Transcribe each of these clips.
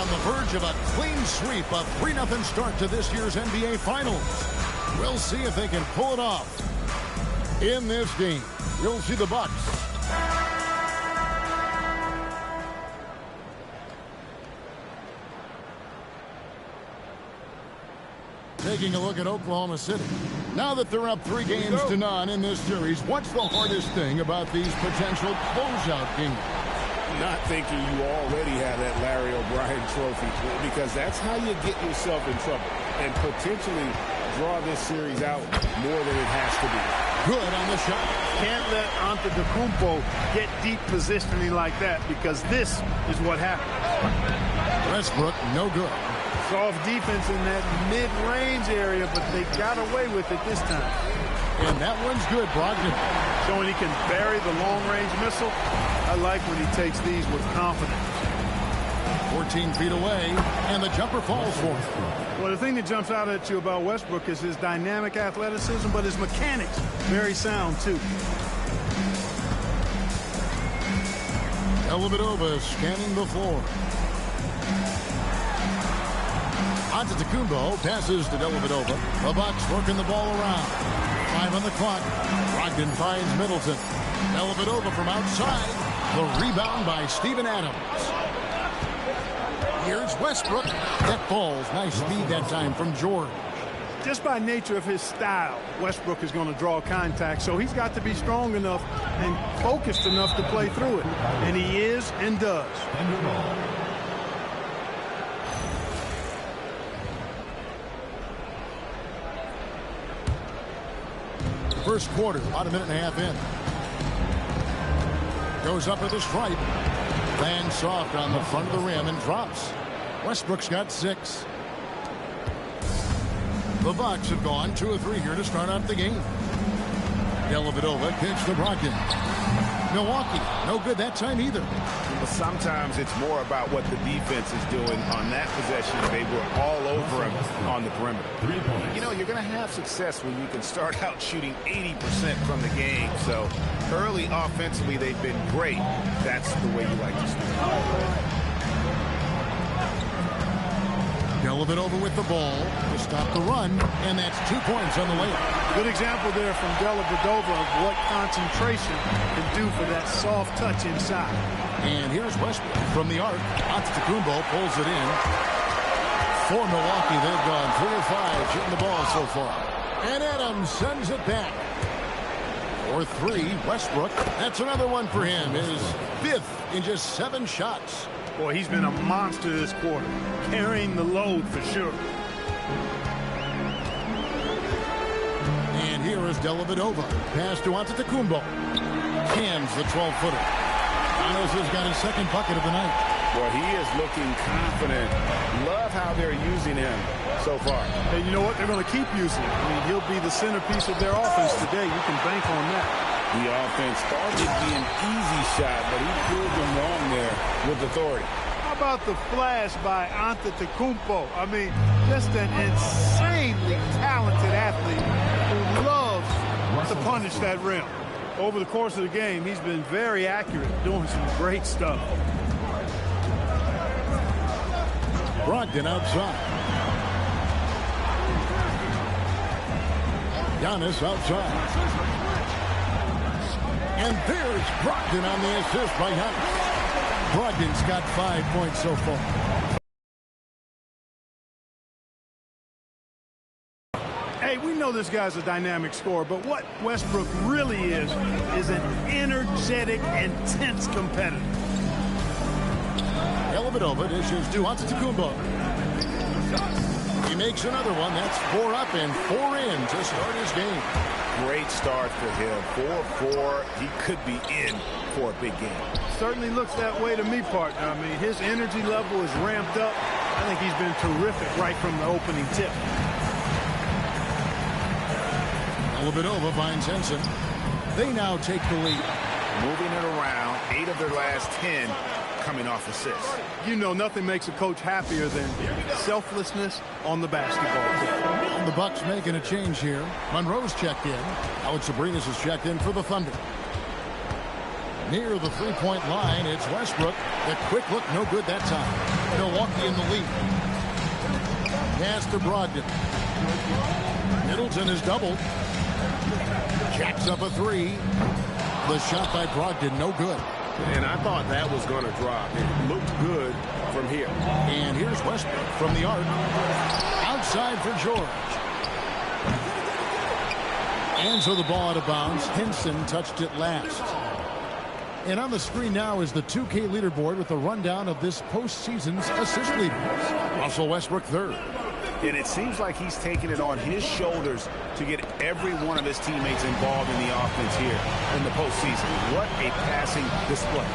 on the verge of a clean sweep, a 3-0 start to this year's NBA Finals. We'll see if they can pull it off. In this game, you'll see the Bucks. Taking a look at Oklahoma City. Now that they're up 3-0 in this series, what's the hardest thing about these potential closeout games? Not thinking you already have that Larry O'Brien trophy, because that's how you get yourself in trouble and potentially draw this series out more than it has to be. Good on the shot. Can't let Antetokounmpo get deep positioning like that, because this is what happens. Westbrook, no good. Soft defense in that mid-range area, but they got away with it this time. And that one's good, Brogdon. Showing he can bury the long-range missile. I like when he takes these with confidence. 14 feet away, and the jumper falls for him. Well, the thing that jumps out at you about Westbrook is his dynamic athleticism, but his mechanics, very sound, too. Dellavedova scanning the floor. Antetokounmpo passes to Dellavedova. The Bucks working the ball around. 5 on the clock. Brogdon finds Middleton. Dellavedova from outside. The rebound by Steven Adams. Here's Westbrook. That falls. Nice speed that time from George. Just by nature of his style, Westbrook is going to draw contact, so he's got to be strong enough and focused enough to play through it. And he is and does. First quarter, about a minute and a half in. Goes up at the stripe. Lands soft on the front of the rim and drops. Westbrook's got 6. The Bucks have gone 2 of 3 here to start out the game. Dellavedova kicks to Brogdon. Milwaukee, no good that time either. But sometimes it's more about what the defense is doing on that possession. They were all over him on the perimeter. You know, you're going to have success when you can start out shooting 80% from the game. So early offensively, they've been great. That's the way you like to start. Dellavedova with the ball to stop the run, and that's 2 points on the layup. Good example there from Dellavedova of what concentration can do for that soft touch inside. And here's Westbrook from the arc. Antetokounmpo pulls it in. For Milwaukee, they've gone 3 of 5 shooting the ball so far. And Adams sends it back. For 3, Westbrook. That's another one for him. His 5th in just 7 shots. Boy, he's been a monster this quarter, carrying the load for sure. And here is Dellavedova. Pass to Antetokounmpo. Cams the 12-footer. Giannis has got his 2nd bucket of the night. Well, he is looking confident. Love how they're using him so far. And you know what? They're going to keep using him. I mean, he'll be the centerpiece of their offense today. You can bank on that. The offense started to be an easy shot, but he proved them wrong there with authority. How about the flash by Antetokounmpo? I mean, just an insanely talented athlete who loves to punish that rim. Over the course of the game, he's been very accurate, doing some great stuff. Brogdon outside. Giannis outside. And there's Brogdon on the assist by Giannis. Brogdon's got 5 points so far. Hey, we know this guy's a dynamic scorer, but what Westbrook really is an energetic, intense competitor. Dellavedova dishes to Antetokounmpo. He makes another one. That's 4 up and 4 in to start his game. Great start for him. 4-4. He could be in for a big game. Certainly looks that way to me, partner. I mean, his energy level is ramped up. I think he's been terrific right from the opening tip. Dellavedova finds Henson. They now take the lead. Moving it around. 8 of their last 10 coming off assists. You know, nothing makes a coach happier than selflessness on the basketball court. And the Bucks making a change here. Monroe's checked in. Alex Sabrinas is checked in for the Thunder. Near the 3-point line, it's Westbrook. The quick look, no good that time. Milwaukee in the lead. Pass to Brogdon. Middleton is doubled. Jacks up a three. The shot by Brogdon, no good. And I thought that was going to drop. It looked good from here. And here's Westbrook from the arc. Outside for George. And so the ball out of bounds. Henson touched it last. And on the screen now is the 2K leaderboard with a rundown of this postseason's assist leaders. Russell Westbrook third. And it seems like he's taking it on his shoulders to get every one of his teammates involved in the offense here in the postseason. What a passing display.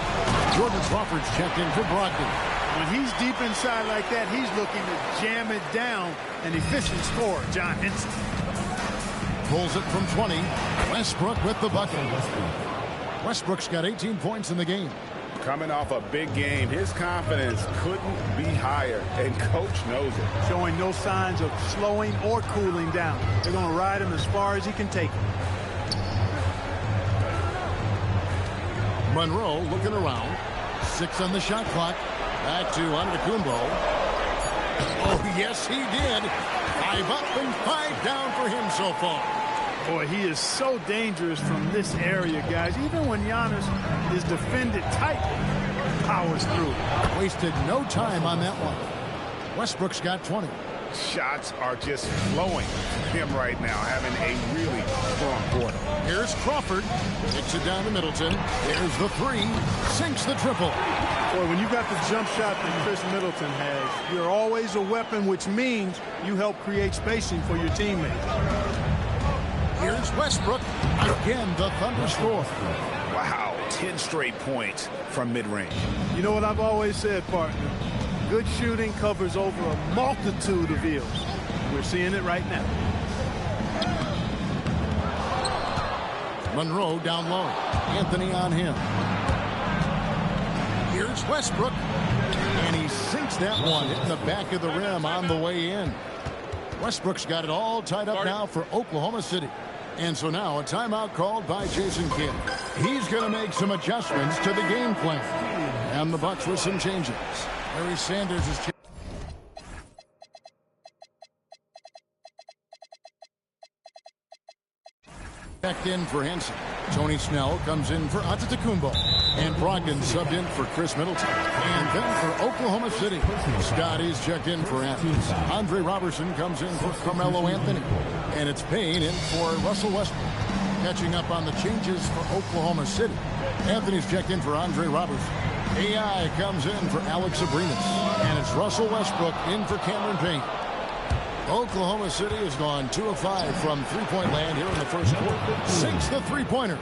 Jordan Crawford's checked in for Brogdon. When he's deep inside like that, he's looking to jam it down. An efficient scorer, John Henson. Pulls it from 20. Westbrook with the bucket. Westbrook's got 18 points in the game. Coming off a big game, his confidence couldn't be higher, and coach knows it. Showing no signs of slowing or cooling down. They're going to ride him as far as he can take him. Monroe looking around. 6 on the shot clock. Back to Antetokounmpo. Oh, yes, he did. 5 up and 5 down for him so far. Boy, he is so dangerous from this area, guys. Even when Giannis is defended tightly, powers through. Wasted no time on that one. Westbrook's got 20. Shots are just flowing for him right now, having a really strong quarter. Here's Crawford. Kicks it down to Middleton. There's the three. Sinks the triple. Boy, when you got the jump shot that Chris Middleton has, you're always a weapon, which means you help create spacing for your teammates. Here's Westbrook. Again, the Thunder score. Wow, 10 straight points from mid-range. You know what I've always said, partner? Good shooting covers over a multitude of ills. We're seeing it right now. Monroe down low. Anthony on him. Here's Westbrook. And he sinks that one, hitting the back of the rim on the way in. Westbrook's got it all tied up now for Oklahoma City. And so now a timeout called by Jason Kidd. He's going to make some adjustments to the game plan. And the Bucks with some changes. Larry Sanders is checked in for Henson. Tony Snell comes in for Antetokounmpo. And Brogdon subbed in for Chris Middleton. And then for Oklahoma City, Scotty's checked in for Athens. Andre Robertson comes in for Carmelo Anthony. And it's Payne in for Russell Westbrook. Catching up on the changes for Oklahoma City. Anthony's checked in for Andre Robertson. AI comes in for Alex Abrinas. And it's Russell Westbrook in for Cameron Payne. Oklahoma City has gone 2 of 5 from three-point land here in the first quarter. Sinks the three-pointer.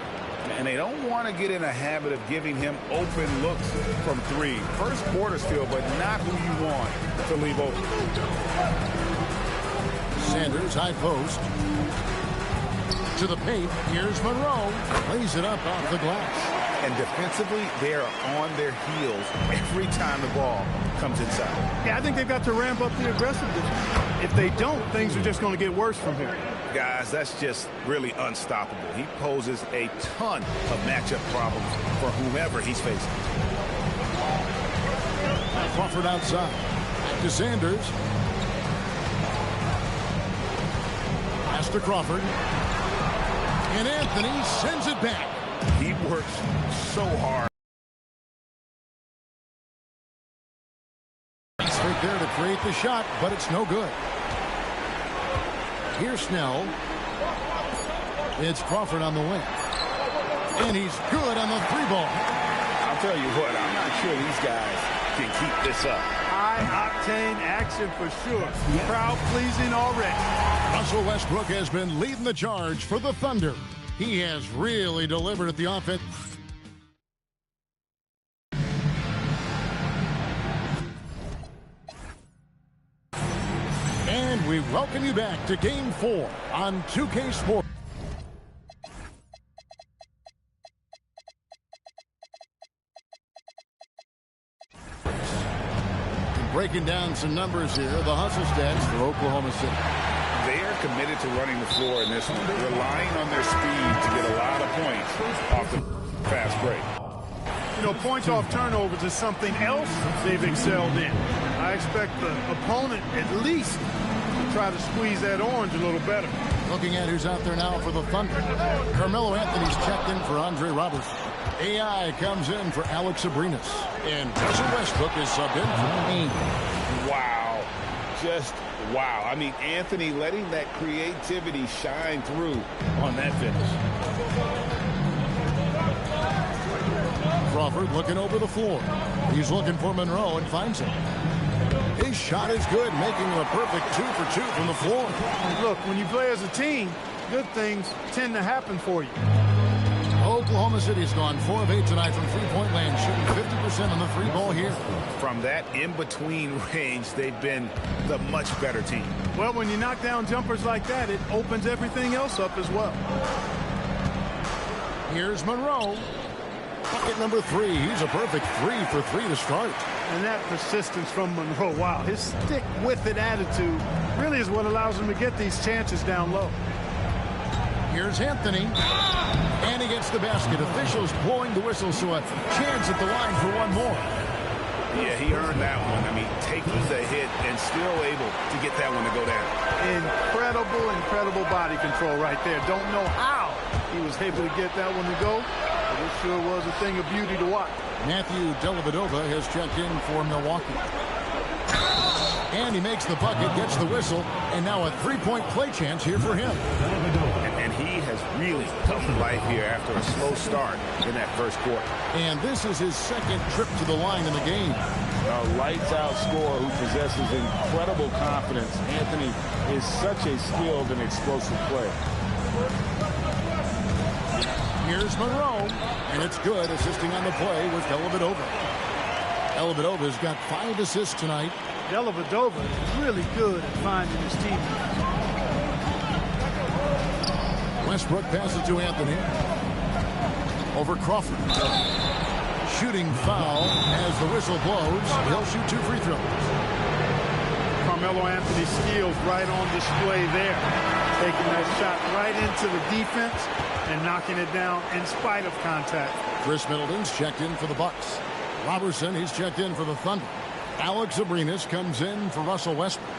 And they don't want to get in a habit of giving him open looks from three. First quarter still, but not who you want to leave open. Sanders, high post. To the paint. Here's Monroe. Lays it up off the glass. And defensively, they are on their heels every time the ball comes inside. Yeah, I think they've got to ramp up the aggressiveness. If they don't, things are just going to get worse from here. Guys, that's just really unstoppable. He poses a ton of matchup problems for whomever he's facing. Crawford outside. Back to Sanders. Pass to Crawford. And Anthony sends it back. He works so hard. He's right there to create the shot, but it's no good. Here's Snell. It's Crawford on the wing. And he's good on the three ball. I'll tell you what, I'm not sure these guys can keep this up. High-octane action for sure. Crowd-pleasing already. Russell Westbrook has been leading the charge for the Thunder. He has really delivered at the offense. And we welcome you back to Game 4 on 2K Sports. Breaking down some numbers here, the hustle stats for Oklahoma City. They are committed to running the floor in this one, relying on their speed to get a lot of points off the fast break. You know, points off turnovers is something else they've excelled in. expect the opponent at least to try to squeeze that orange a little better. Looking at who's out there now for the Thunder. Carmelo Anthony's checked in for Andre Robertson. AI comes in for Alex Abrinas. And Russell Westbrook is subbed in for Payne. Wow. Just wow. I mean, Anthony letting that creativity shine through on that finish. Crawford looking over the floor. He's looking for Monroe and finds him. His shot is good, making him a perfect 2 for 2 from the floor. Look, when you play as a team, good things tend to happen for you. Oklahoma City's gone 4 of 8 tonight from three-point land, shooting 50% on the three ball here. From that in-between range, they've been the much better team. Well, when you knock down jumpers like that, it opens everything else up as well. Here's Monroe. Bucket number 3. He's a perfect 3 for 3 to start. And that persistence from Monroe, wow, his stick-with-it attitude really is what allows him to get these chances down low. Here's Anthony. And he gets the basket. Officials blowing the whistle, so a chance at the line for one more. Yeah, he earned that one. I mean, taking the hit and still able to get that one to go down. Incredible body control right there. Don't know how he was able to get that one to go. But it sure was a thing of beauty to watch. Matthew Dellavedova has checked in for Milwaukee. And he makes the bucket, gets the whistle, and now a three-point play chance here for him. And he has really come to life here after a slow start in that first quarter. And this is his second trip to the line in the game. A lights-out scorer who possesses incredible confidence. Anthony is such a skilled and explosive player. Here's Monroe, and it's good. Assisting on the play was Dellavedova. Dellavedova's got 5 assists tonight. Dellavedova is really good at finding his teammates. Westbrook passes to Anthony. Over Crawford. Shooting foul as the whistle blows. He'll shoot 2 free throws. Carmelo Anthony's skills right on display there. Taking that shot right into the defense and knocking it down in spite of contact. Chris Middleton's checked in for the Bucks. Robertson, he's checked in for the Thunder. Alex Abrinas comes in for Russell Westbrook.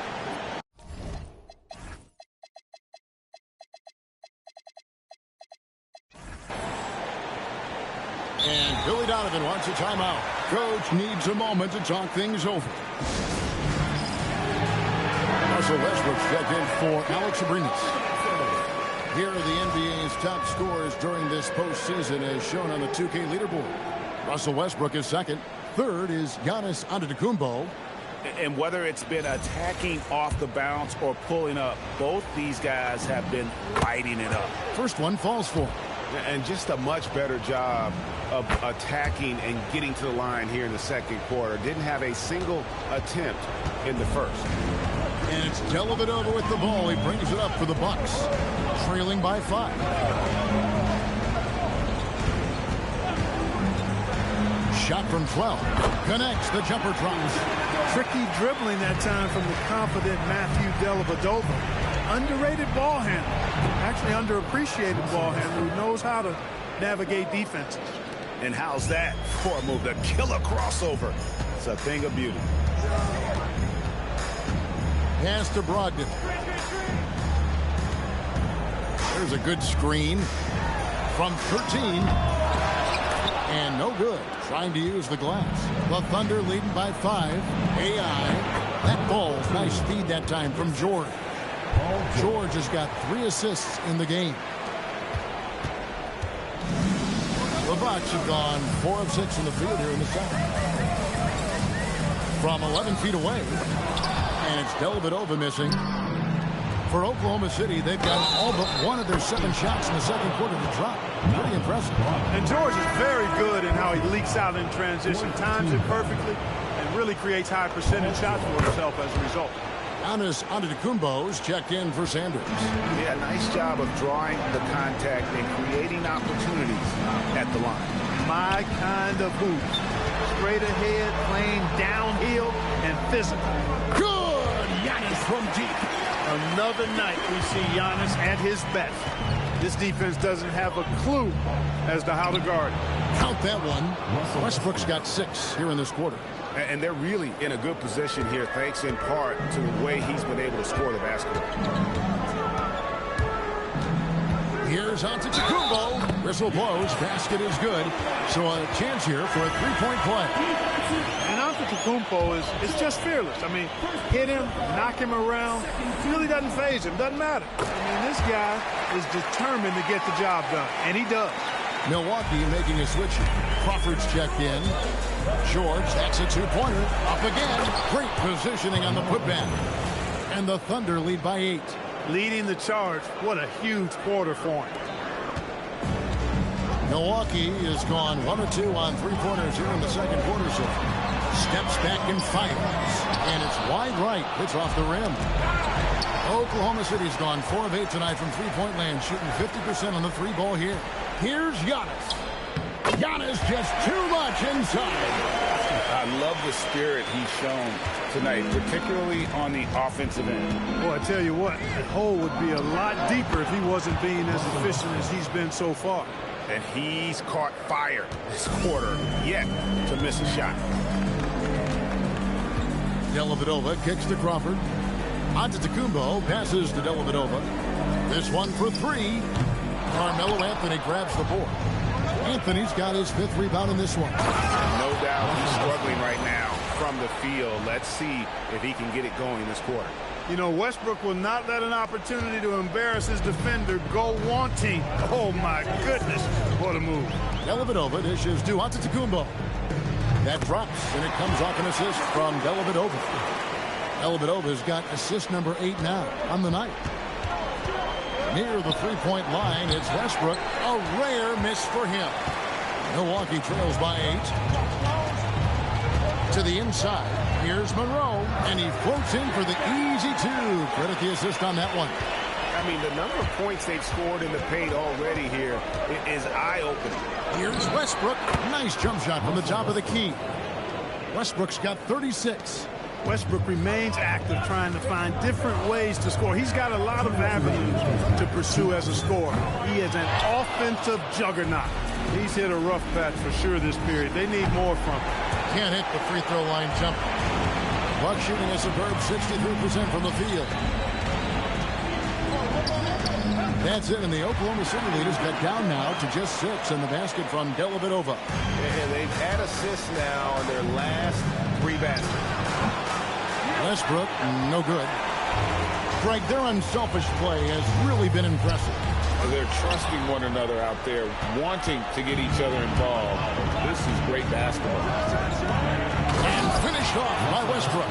And Billy Donovan wants a timeout. Coach needs a moment to talk things over. Russell Westbrook's checked in for Alex Abrinas. Here are the NBA's top scorers during this postseason as shown on the 2K leaderboard. Russell Westbrook is second. Third is Giannis Antetokounmpo. And whether it's been attacking off the bounce or pulling up, both these guys have been lighting it up. First one falls for him. And just a much better job of attacking and getting to the line here in the second quarter. Didn't have a single attempt in the first. And it's Dellavedova with the ball. He brings it up for the Bucks, trailing by 5. Shot from 12. Connects. The jumper drops. Tricky dribbling that time from the confident Matthew Dellavedova. Underrated ball handler. Actually underappreciated ball handler who knows how to navigate defenses. And how's that for a move? The killer crossover. It's a thing of beauty. Pass to Brogdon. There's a good screen from 13. And no good. Trying to use the glass. The Thunder leading by 5. AI. That ball, nice speed that time from George. George has got 3 assists in the game. The Bucks have gone 4 of 6 in the field here in the second. From 11 feet away. And it's Dellavedova missing. For Oklahoma City, they've got all but one of their 7 shots in the second quarter to drop. Pretty impressive. And George is very good in how he leaks out in transition, times it perfectly, and really creates high percentage shots for himself as a result. Giannis Antetokounmpo's checked in for Sanders. Yeah, nice job of drawing the contact and creating opportunities at the line. My kind of hoops. Straight ahead, playing downhill, and physical. Good! Giannis from deep. Another night we see Giannis at his best. This defense doesn't have a clue as to how to guard. Count that one. Westbrook's got 6 here in this quarter. And they're really in a good position here, thanks in part to the way he's been able to score the basketball. Here's Antetokounmpo. Whistle blows. Basket is good. So a chance here for a three-point play. And Antetokounmpo is just fearless. I mean, hit him, knock him around. It really doesn't faze him. Doesn't matter. I mean, this guy is determined to get the job done, and he does. Milwaukee making a switch. Crawford's checked in. George, that's a two-pointer. Up again. Great positioning on the putback. And the Thunder lead by 8. Leading the charge. What a huge quarter for him. Milwaukee has gone 1 of 2 on three-pointers here in the second quarter. So steps back and fires. And it's wide right. It's off the rim. Oklahoma City's gone 4 of 8 tonight from three-point land, shooting 50% on the three ball here. Here's Giannis. Giannis just too much inside. I love the spirit he's shown tonight, particularly on the offensive end. Boy, I tell you what, that hole would be a lot deeper if he wasn't being as efficient as he's been so far. And he's caught fire this quarter, yet to miss a shot. Dellavedova kicks to Crawford. Antetokounmpo passes to Dellavedova. This one for 3. Carmelo Anthony grabs the board. Anthony's got his 5th rebound in this one. No doubt he's struggling right now from the field. Let's see if he can get it going this quarter. You know, Westbrook will not let an opportunity to embarrass his defender go wanting. Oh, my goodness. What a move. Dellavedova dishes to Antetokounmpo. That drops, and it comes off an assist from Dellavedova. Dellavedova's got assist number 8 now on the night. Near the three-point line, it's Westbrook. A rare miss for him. Milwaukee trails by 8. To the inside, here's Monroe, and he floats in for the easy 2. Credit the assist on that one. I mean, the number of points they've scored in the paint already here is eye-opening. Here's Westbrook. Nice jump shot from the top of the key. Westbrook's got 36. Westbrook remains active, trying to find different ways to score. He's got a lot of avenues to pursue as a scorer. He is an offensive juggernaut. He's hit a rough patch for sure this period. They need more from him. Can't hit the free throw line jumper. Buck shooting a superb 63% from the field. That's it, and the Oklahoma City leaders got down now to just 6 in the basket from Dellavedova. And they've had assists now on their last 3 baskets. Westbrook, no good. Greg, their unselfish play has really been impressive. They're trusting one another out there, wanting to get each other involved. This is great basketball. And finished off by Westbrook.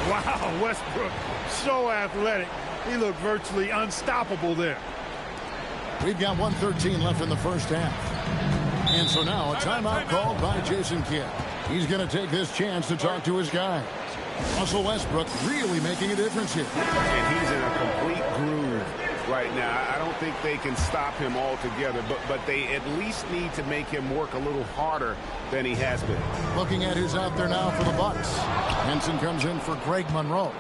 Wow, Westbrook, so athletic. He looked virtually unstoppable there. We've got 1:13 left in the first half. And so now a timeout called by Jason Kidd. He's going to take this chance to talk to his guy. Russell Westbrook really making a difference here. And he's in a complete groove right now. I don't think they can stop him altogether, but they at least need to make him work a little harder than he has been. Looking at who's out there now for the Bucks. Henson comes in for Greg Monroe.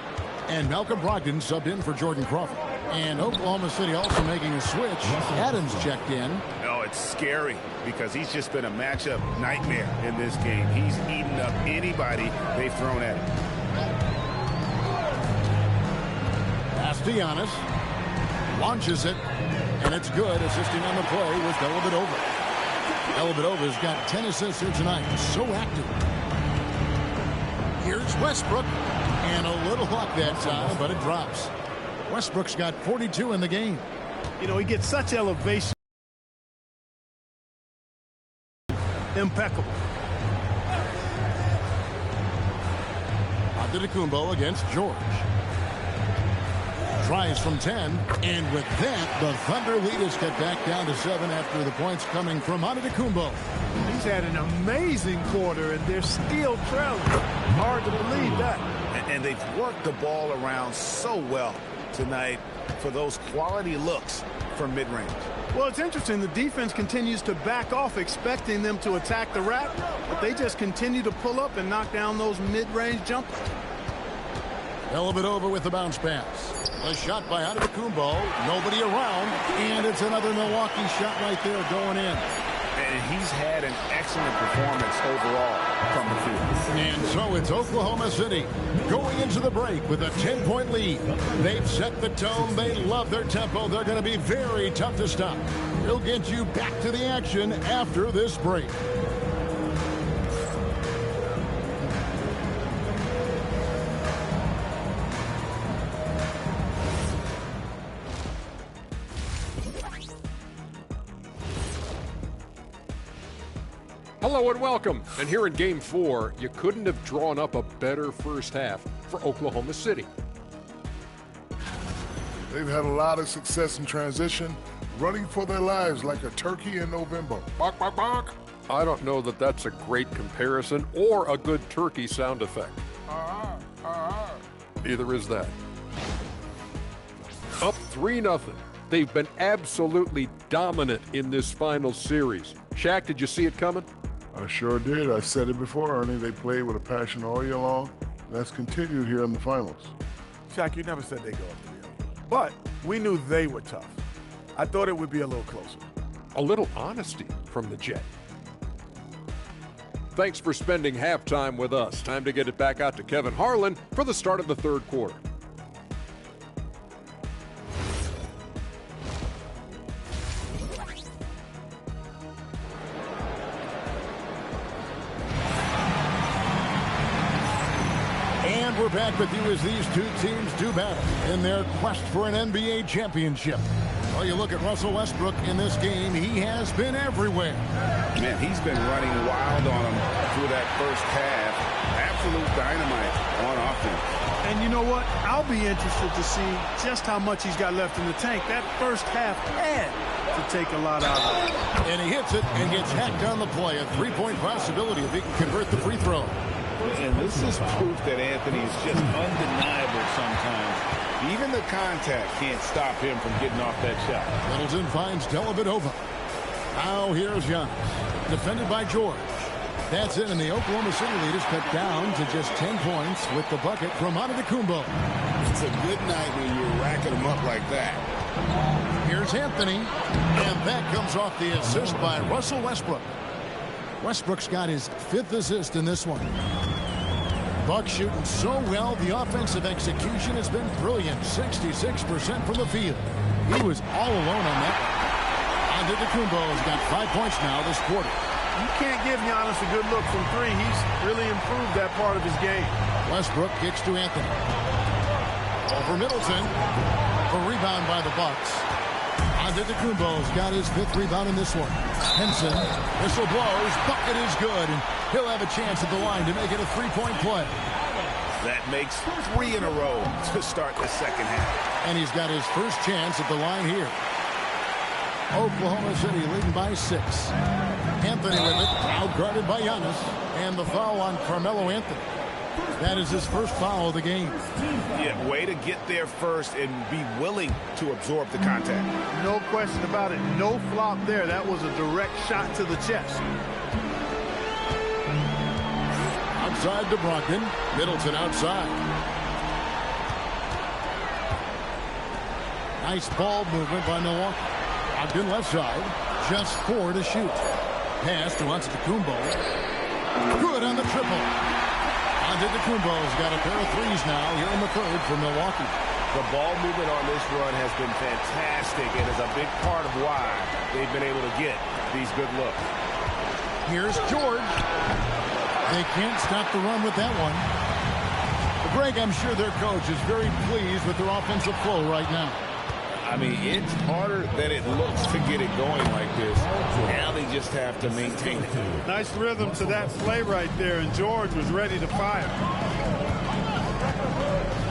And Malcolm Brogdon subbed in for Jordan Crawford. And Oklahoma City also making a switch. Adams checked in. Oh, it's scary because he's just been a matchup nightmare in this game. He's eaten up anybody they've thrown at him. Pass to Giannis. Launches it. And it's good. Assisting on the play was Dellavedova. Dellavedova's got 10 assists here tonight. So active. Here's Westbrook. And a little luck that time, but it drops. Westbrook's got 42 in the game. You know, he gets such elevation. Impeccable. Antetokounmpo against George. Tries from 10, and with that, the Thunder lead is cut back down to 7 after the points coming from Antetokounmpo. He's had an amazing quarter, and they're still trailing. Hard to believe that. And they've worked the ball around so well tonight for those quality looks from mid-range. Well, it's interesting. The defense continues to back off, expecting them to attack the rack, but they just continue to pull up and knock down those mid-range jumpers. Dellavedova with the bounce pass. A shot by Antetokounmpo. Nobody around, and it's another Milwaukee shot right there going in. And he's had an excellent performance overall from the field. And so it's Oklahoma City going into the break with a 10-point lead. They've set the tone. They love their tempo. They're going to be very tough to stop. We'll get you back to the action after this break. Hello and welcome. And here in Game 4, you couldn't have drawn up a better first half for Oklahoma City. They've had a lot of success in transition, running for their lives like a turkey in November. Bark, bark, bark. I don't know that that's a great comparison or a good turkey sound effect. Neither is that. Up 3-0. They've been absolutely dominant in this final series. Shaq, did you see it coming? I sure did. I said it before, Ernie. They played with a passion all year long. That's continued here in the finals. Shaq, you never said they go up 3-0. But we knew they were tough. I thought it would be a little closer. A little honesty from the Jet. Thanks for spending halftime with us. Time to get it back out to Kevin Harlan for the start of the third quarter. And we're back with you as these two teams do battle in their quest for an NBA championship. Well, you look at Russell Westbrook in this game, he has been everywhere. Man, he's been running wild on him through that first half. Absolute dynamite on offense. And you know what? I'll be interested to see just how much he's got left in the tank. That first half had to take a lot out of it. And he hits it and gets hacked on the play. A three-point possibility if he can convert the free throw. And this is proof that Anthony is just undeniable sometimes. Even the contact can't stop him from getting off that shot. Middleton finds Dellavedova. Now here's Giannis. Defended by George. That's it, and the Oklahoma City lead is cut down to just 10 points with the bucket from Antetokounmpo. It's a good night when you're racking them up like that. Here's Anthony, and that comes off the assist by Russell Westbrook. Westbrook's got his 5th assist in this one. Bucks shooting so well, the offensive execution has been brilliant. 66% from the field. He was all alone on that one. Antetokounmpo has got 5 points now this quarter. You can't give Giannis a good look from 3. He's really improved that part of his game. Westbrook kicks to Anthony. Over Middleton. A rebound by the Bucks. Antetokounmpo's got his 5th rebound in this one. Henson, whistle blows, bucket is good, and he'll have a chance at the line to make it a 3-point play. That makes 3 in a row to start the second half. And he's got his first chance at the line here. Oklahoma City leading by 6. Anthony with it, outguarded by Giannis, and the foul on Carmelo Anthony. That is his first foul of the game. Yeah, way to get there first and be willing to absorb the contact. No question about it. No flop there. That was a direct shot to the chest. Outside to Brogdon. Middleton outside. Nice ball movement by Milwaukee. Brogdon left side. Just 4 to shoot. Pass to Antetokounmpo. Good on the triple. Antetokounmpo's got a pair of 3s now here in the third for Milwaukee. The ball movement on this run has been fantastic and is a big part of why they've been able to get these good looks. Here's George. They can't stop the run with that one. But Greg, I'm sure their coach is very pleased with their offensive flow right now. I mean, it's harder than it looks to get it going like this. Now they just have to maintain it. Nice rhythm to that play right there, and George was ready to fire.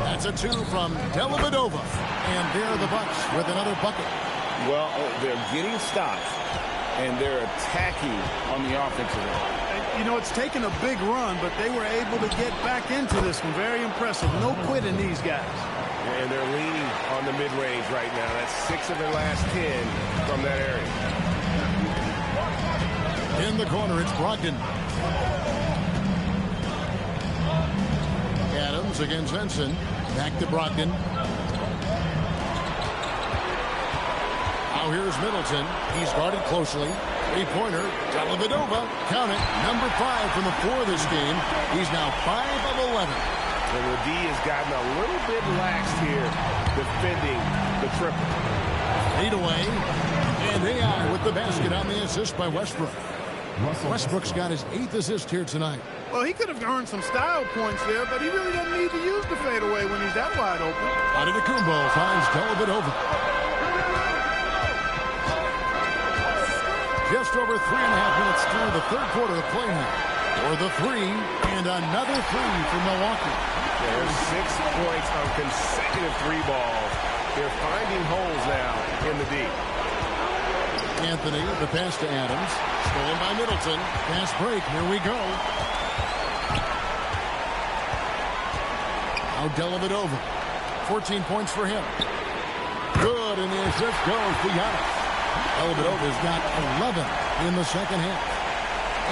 That's a 2 from Dellavedova. And there the Bucks with another bucket. Well, they're getting stops, and they're attacking on the offensive end. You know, it's taken a big run, but they were able to get back into this one. Very impressive. No quitting these guys. And they're leaning on the mid-range right now. That's 6 of their last 10 from that area. In the corner, it's Brogdon. Adams against Henson. Back to Brogdon. Now here's Middleton. He's guarded closely. Three-pointer, Dellavedova. Count it, number 5 from the floor this game. He's now 5 of 11. And the D has gotten a little bit lax here defending the triple. 8 away. And AI with the basket on the assist by Westbrook. Westbrook's got his 8th assist here tonight. Well, he could have earned some style points there, but he really doesn't need to use the fadeaway when he's that wide open. Antetokounmpo finds Dellavedova. Just over 3.5 minutes through the third quarter of play here. For the three, and another three for Milwaukee. There's 6 points on consecutive 3 balls. They're finding holes now in the D. Anthony, the pass to Adams. Stolen by Middleton. Fast break. Here we go. Now Dellavedova. 14 points for him. Good, and the assist goes to Giannis. Dellavedova's got 11 in the second half.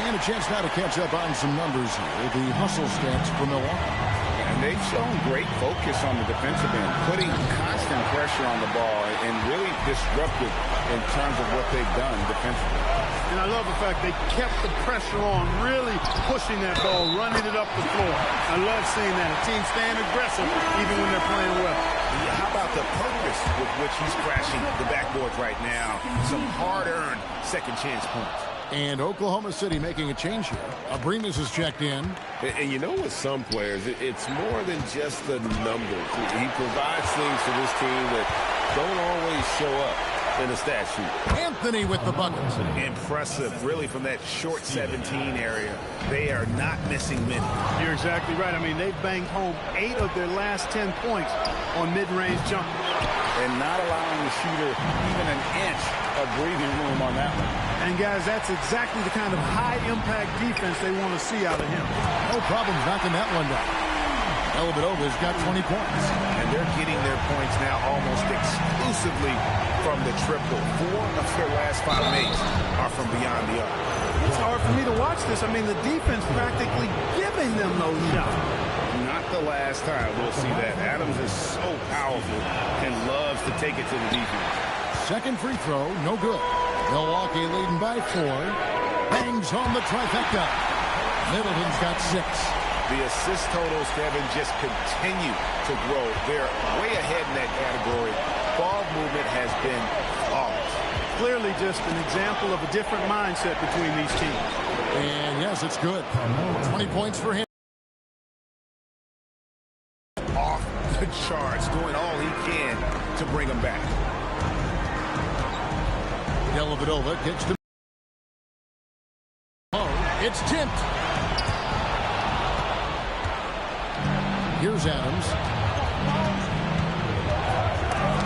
And a chance now to catch up on some numbers here. The hustle stats for Milwaukee. And they've shown great focus on the defensive end, putting constant pressure on the ball and really disruptive in terms of what they've done defensively. And I love the fact they kept the pressure on, really pushing that ball, running it up the floor. I love seeing that. A team staying aggressive even when they're playing well. Yeah, how about the purpose with which he's crashing the backboards right now? Some hard-earned second chance points. And Oklahoma City making a change here. Abrinas is checked in. And you know, with some players, it's more than just the numbers. He provides things for this team that don't always show up in the stat sheet. Anthony with the buckets. Impressive, really, from that short 17 area. They are not missing many. You're exactly right. I mean, they've banged home 8 of their last 10 points on mid-range jump. And not allowing the shooter even an inch of breathing room on that one. And, guys, that's exactly the kind of high-impact defense they want to see out of him. No problems knocking that one down. Dellavedova's got 20 points. And they're getting their points now almost exclusively from the triple. 4 of their last 5 makes are from beyond the arc. It's hard for me to watch this. I mean, the defense practically giving them those shots. Not the last time we'll see that. Adams is so powerful and loves to take it to the defense. Second free throw, no good. Milwaukee leading by 4. Bangs home the trifecta. Middleton's got 6. The assist totals, Kevin, just continue to grow. They're way ahead in that category. Ball movement has been flawless. Clearly just an example of a different mindset between these teams. And yes, it's good. 20 points for him. Off the charts, doing all he can to bring them back. Dellavedova gets to... Oh, it's tipped. Here's Adams.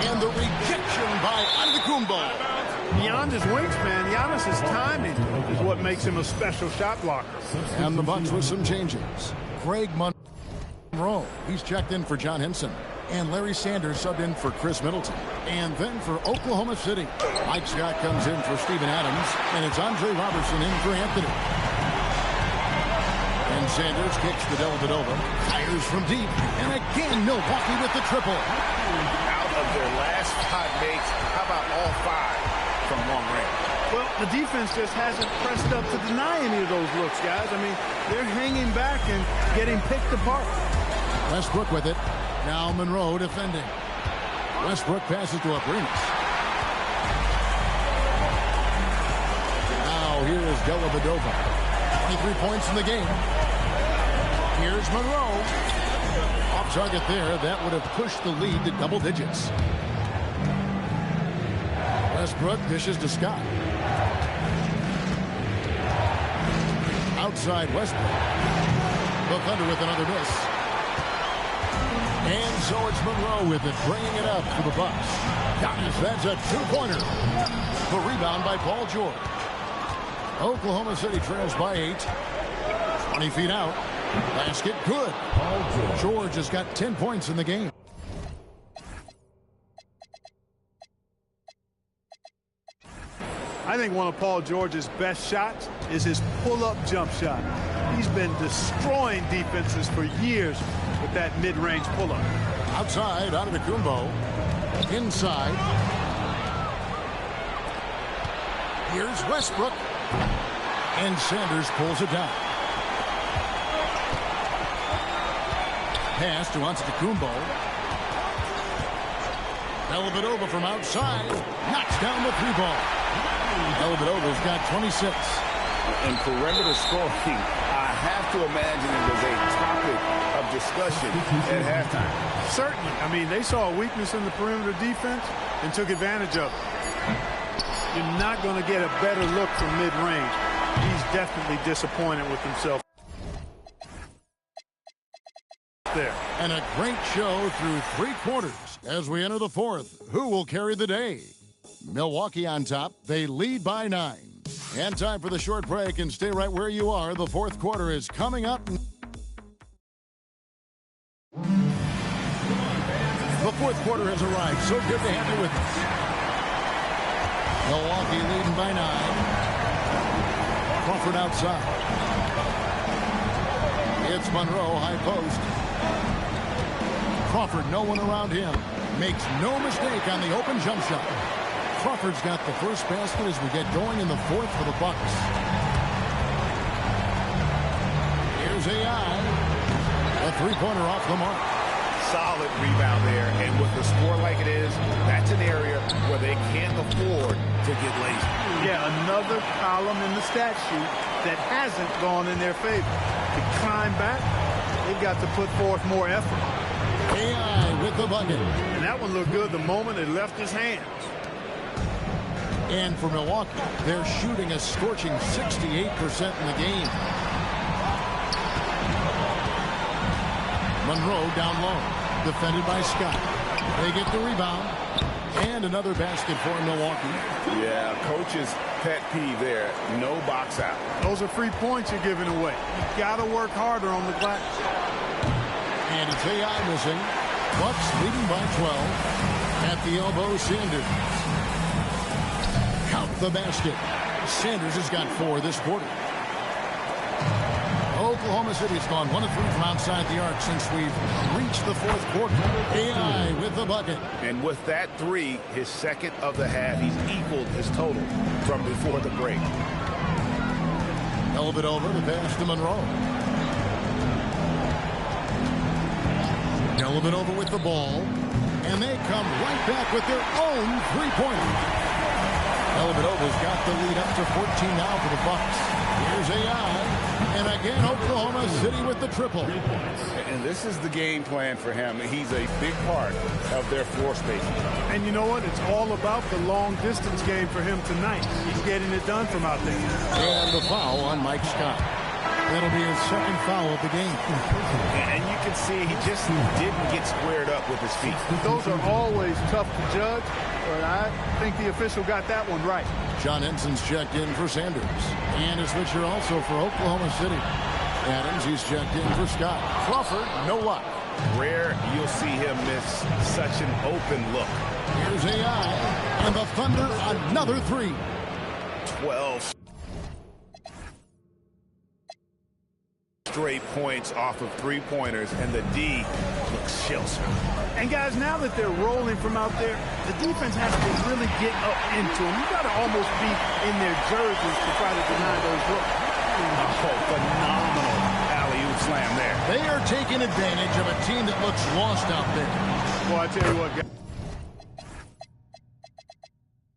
And the rejection by Antetokounmpo. Beyond his wingspan, Giannis's timing is what makes him a special shot blocker. And the Bucks with some changes. Craig Monroe, he's checked in for John Henson. And Larry Sanders subbed in for Chris Middleton. And then for Oklahoma City, Mike Scott comes in for Steven Adams. And it's Andre Robertson in for Anthony. And Sanders kicks to Dellavedova. Fires from deep. And again, Milwaukee with the triple. Out of their last 5 makes, how about all 5 from long range? Well, the defense just hasn't pressed up to deny any of those looks, guys. I mean, they're hanging back and getting picked apart. Westbrook with it. Now Monroe defending. Westbrook passes to Abrinas. Now here is Dellavedova. 23 points in the game. Here's Monroe. Off target there. That would have pushed the lead to double digits. Westbrook dishes to Scott. Outside Westbrook. The Thunder with another miss. And so it's Monroe with it, bringing it up for the Bucks. Giannis, that's a 2-pointer. The rebound by Paul George. Oklahoma City trails by 8. 20 feet out. Basket good. George has got 10 points in the game. I think one of Paul George's best shots is his pull-up jump shot. He's been destroying defenses for years with that mid-range pull-up. Outside, Antetokounmpo. Inside. Here's Westbrook. And Sanders pulls it down. Pass to Antetokounmpo. Dellavedova from outside. Knocks down the three ball. Dellavedova's got 26. In perimeter scoring, I have to imagine it was a topic of discussion at halftime. Certainly. I mean, they saw a weakness in the perimeter defense and took advantage of it. You're not going to get a better look from mid-range. He's definitely disappointed with himself there. And a great show through 3 quarters as we enter the 4th. Who will carry the day? Milwaukee on top. They lead by 9. And time for the short break, and stay right where you are. The 4th quarter is coming up. The 4th quarter has arrived. So good to have you with us. Milwaukee leading by 9. Crawford outside. It's Monroe, high post. Crawford, no one around him. Makes no mistake on the open jump shot. Crawford's got the first basket as we get going in the 4th for the Bucks. Here's AI. A three-pointer off the mark. Solid rebound there. And with the score like it is, that's an area where they can't afford to get lazy. Yeah, another column in the stat sheet that hasn't gone in their favor. To climb back, they've got to put forth more effort. AI with the bucket. And that one looked good the moment it left his hands. And for Milwaukee, they're shooting a scorching 68% in the game. Monroe down low. Defended by Scott. They get the rebound. And another basket for Milwaukee. Yeah, coach's pet peeve there. No box out. Those are free points you're giving away. You've got to work harder on the glass. And it's AI missing. Bucks leading by 12. At the elbow, Sanders. Count the basket. Sanders has got 4 this quarter. Oklahoma City's gone 1 of 3 from outside the arc since we've reached the 4th quarter. AI with the bucket. And with that 3, his second of the half, he's equaled his total from before the break. Dellavedova, the pass to Monroe. Dellavedova with the ball. And they come right back with their own three-pointer. Dellavedova's got the lead up to 14 now for the Bucks. Here's AI. And again, Oklahoma City with the triple. And this is the game plan for him. He's a big part of their floor spacing. And you know what? It's all about the long-distance game for him tonight. He's getting it done from out there. And the foul on Mike Scott. That'll be his second foul of the game. And you can see he just didn't get squared up with his feet. Those are always tough to judge, but I think the official got that one right. John Henson's checked in for Sanders. And a switcher also for Oklahoma City. Adams, he's checked in for Scott. Crawford, no luck. Rare you'll see him miss such an open look. Here's AI. And the Thunder, another 3. 12 straight points off of three-pointers, and the D looks shell-shocked. And guys, now that they're rolling from out there, the defense has to really get up into them. You got to almost be in their jerseys to try to deny those looks. Oh, phenomenal alley-oop slam there. They are taking advantage of a team that looks lost out there. Well, I tell you what,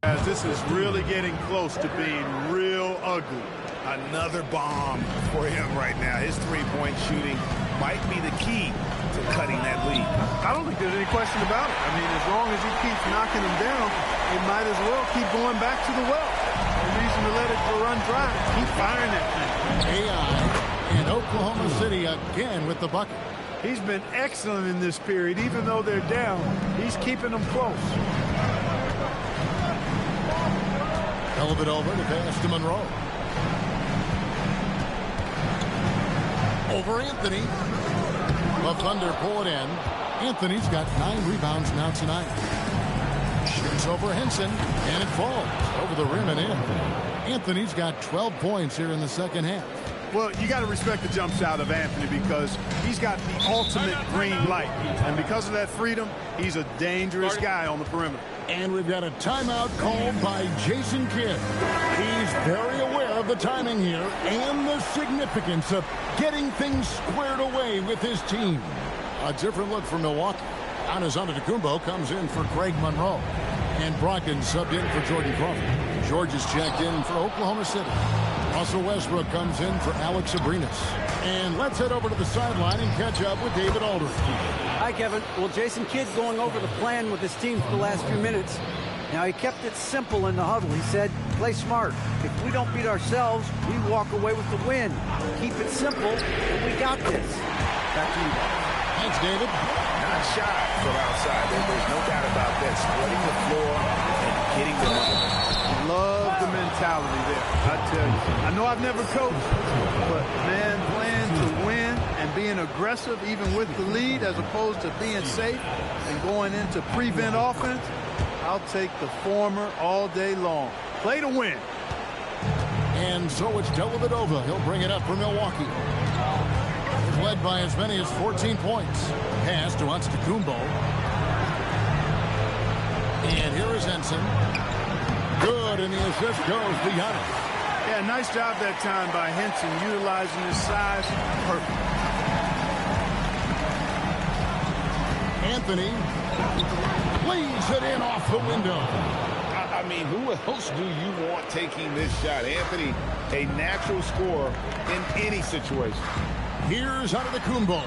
guys, this is really getting close to being real ugly. Another bomb for him right now. His three-point shooting might be the key to cutting that lead. I don't think there's any question about it. I mean, as long as he keeps knocking them down, they might as well keep going back to the well. No reason to let it run dry. Keep firing that thing. AI and Oklahoma City again with the bucket. He's been excellent in this period. Even though they're down, he's keeping them close. Dellavedova to pass to Monroe. Over Anthony. The Thunder pull it in. Anthony's got 9 rebounds now tonight. Shoots over Henson, and it falls over the rim and in. Anthony's got 12 points here in the second half. Well, you got to respect the jump shot of Anthony because he's got the ultimate green light. And because of that freedom, he's a dangerous guy on the perimeter. And we've got a timeout called by Jason Kidd. He's very aware of the timing here and the significance of getting things squared away with his team. A different look for Milwaukee. Giannis Antetokounmpo comes in for Greg Monroe. And Brogdon subbed in for Jordan Crawford. George is checked in for Oklahoma City. Russell Westbrook comes in for Alex Abrinas. And let's head over to the sideline and catch up with David Aldridge. Hi, Kevin. Well, Jason Kidd going over the plan with his team for the last few minutes. Now, he kept it simple in the huddle. He said, play smart. If we don't beat ourselves, we walk away with the win. Keep it simple, and we got this. Back to you, guys. Thanks, David. Not shy from outside. There's no doubt about that. Spreading the floor and getting the number. Love the mentality there, I tell you. I know I've never coached, but, man, playing to win and being aggressive even with the lead as opposed to being safe and going into prevent offense, I'll take the former all day long. Play to win. And so it's Dellavedova. He'll bring it up for Milwaukee. He's led by as many as 14 points. Pass to Antetokounmpo. And here is Henson. Good, and the assist goes to Giannis. Yeah, nice job that time by Henson, utilizing his size. Perfect. Anthony lays it in off the window. I mean, who else do you want taking this shot? Anthony, a natural scorer in any situation. Here's Antetokounmpo.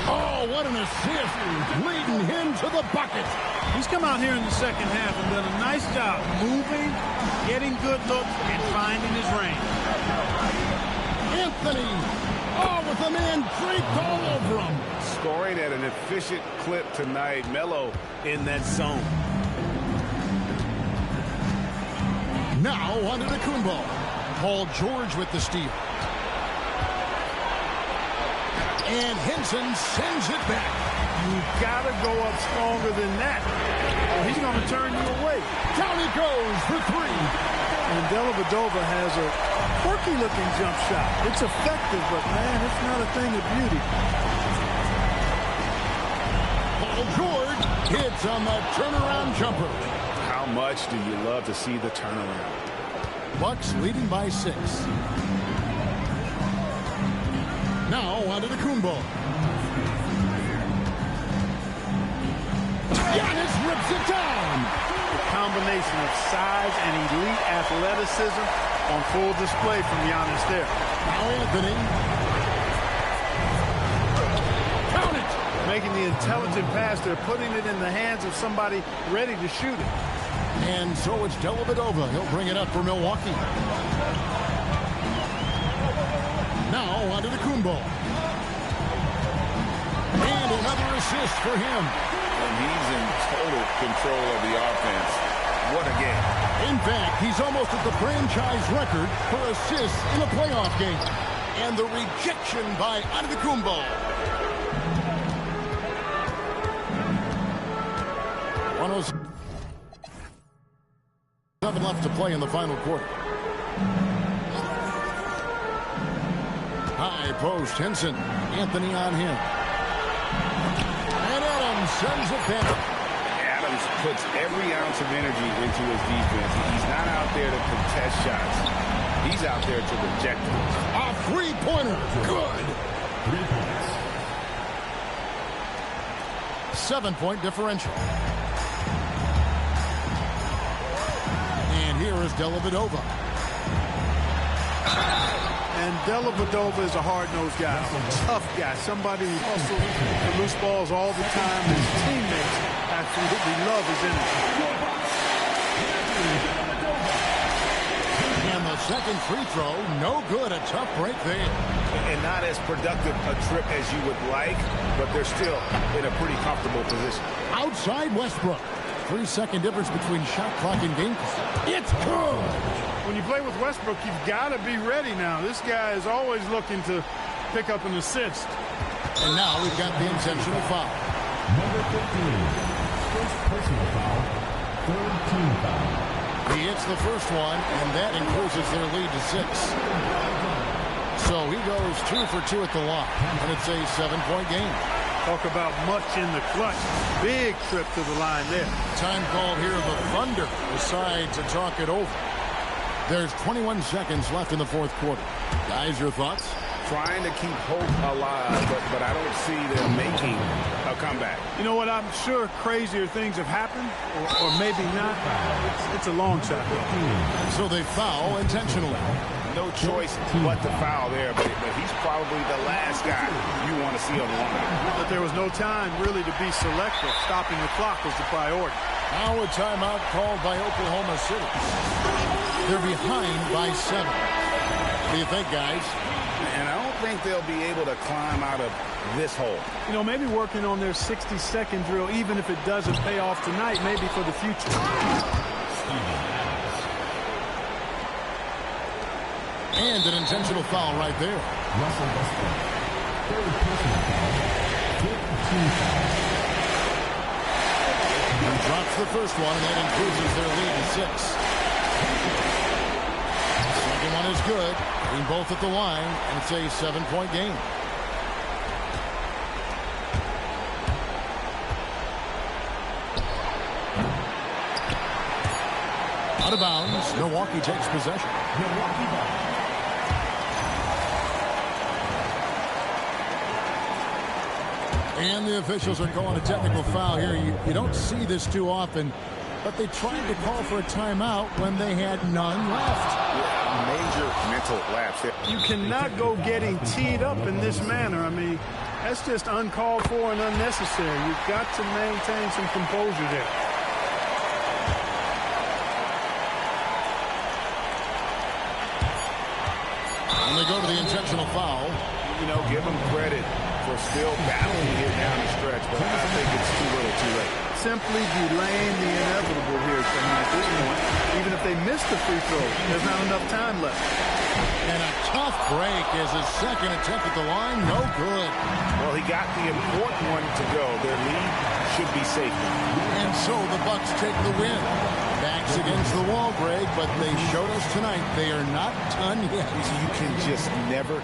Oh, what an assist, leading him to the bucket. He's come out here in the second half and done a nice job moving, getting good looks, and finding his range. Anthony, with the man draped all over him. Scoring at an efficient clip tonight. Melo in that zone. Now Antetokounmpo. Paul George with the steal. And Henson sends it back. You've got to go up stronger than that. He's going to turn you away. Down he goes for three. And Dellavedova has a quirky-looking jump shot. It's effective, but, man, it's not a thing of beauty. Paul George hits on the turnaround jumper. How much do you love to see the turnaround? Bucks leading by 6. Now Antetokounmpo. Giannis rips it down. The combination of size and elite athleticism on full display from Giannis there. Now Anthony. Count it. Making the intelligent pass there, putting it in the hands of somebody ready to shoot it. And so it's Dellavedova. He'll bring it up for Milwaukee. Now Antetokounmpo. And another assist for him. And he's in total control of the offense. What a game. In fact, he's almost at the franchise record for assists in a playoff game. And the rejection by Antetokounmpo. 107 left to play in the final quarter. High post, Henson. Anthony on him. And Adams sends it back. Adams puts every ounce of energy into his defense. He's not out there to contest shots. He's out there to reject them. A three-pointer. Good. 3 points. 7-point differential. And here is Dellavedova. And Dellavedova is a hard-nosed guy, a tough guy, somebody who hustles for loose balls all the time. His teammates absolutely love his energy. And the second free throw, no good. A tough break there. And not as productive a trip as you would like, but they're still in a pretty comfortable position. Outside Westbrook. 3-second difference between shot clock and game clock. It's good. When you play with Westbrook, you've got to be ready now. This guy is always looking to pick up an assist. And now we've got the intentional foul. Number 15. First personal foul. Third team foul. He hits the first one, and that increases their lead to 6. So he goes 2 for 2 at the line, and it's a 7-point game. Talk about much in the clutch. Big trip to the line there. Time called here. The Thunder decide to talk it over. There's 21 seconds left in the fourth quarter. Guys, your thoughts? Trying to keep hope alive, but I don't see them making a comeback. You know what? I'm sure crazier things have happened, or maybe not. It's a long shot. So they foul intentionally. No choice but to foul there, but he's probably the last guy you want to see on the line. But there was no time really to be selective. Stopping the clock was the priority. Now a timeout called by Oklahoma City. They're behind by 7. What do you think, guys? And I don't think they'll be able to climb out of this hole. You know, maybe working on their 60-second drill, even if it doesn't pay off tonight, maybe for the future. And an intentional foul right there. Russell Westbrook. Third personal foul. He drops the first one, and that increases their lead to 6. Second one is good. Getting both at the line, and it's a 7-point game. Out of bounds. Milwaukee takes possession. Milwaukee ball. And the officials are calling a technical foul here. You don't see this too often, but they tried to call for a timeout when they had none left. Yeah, major mental lapse. You cannot go getting teed up in this manner. I mean, that's just uncalled for and unnecessary. You've got to maintain some composure there. And they go to the intentional foul. You know, give them credit for still battling here down the stretch, but I think it's too little too late. Simply delaying the inevitable here at this point. Even if they miss the free throw, there's not enough time left. And a tough break is his second attempt at the line. No good. Well, he got the important one to go. Their lead should be safe. And so the Bucks take the win. Backs against the wall, Greg, but they showed us tonight they are not done yet. You can just never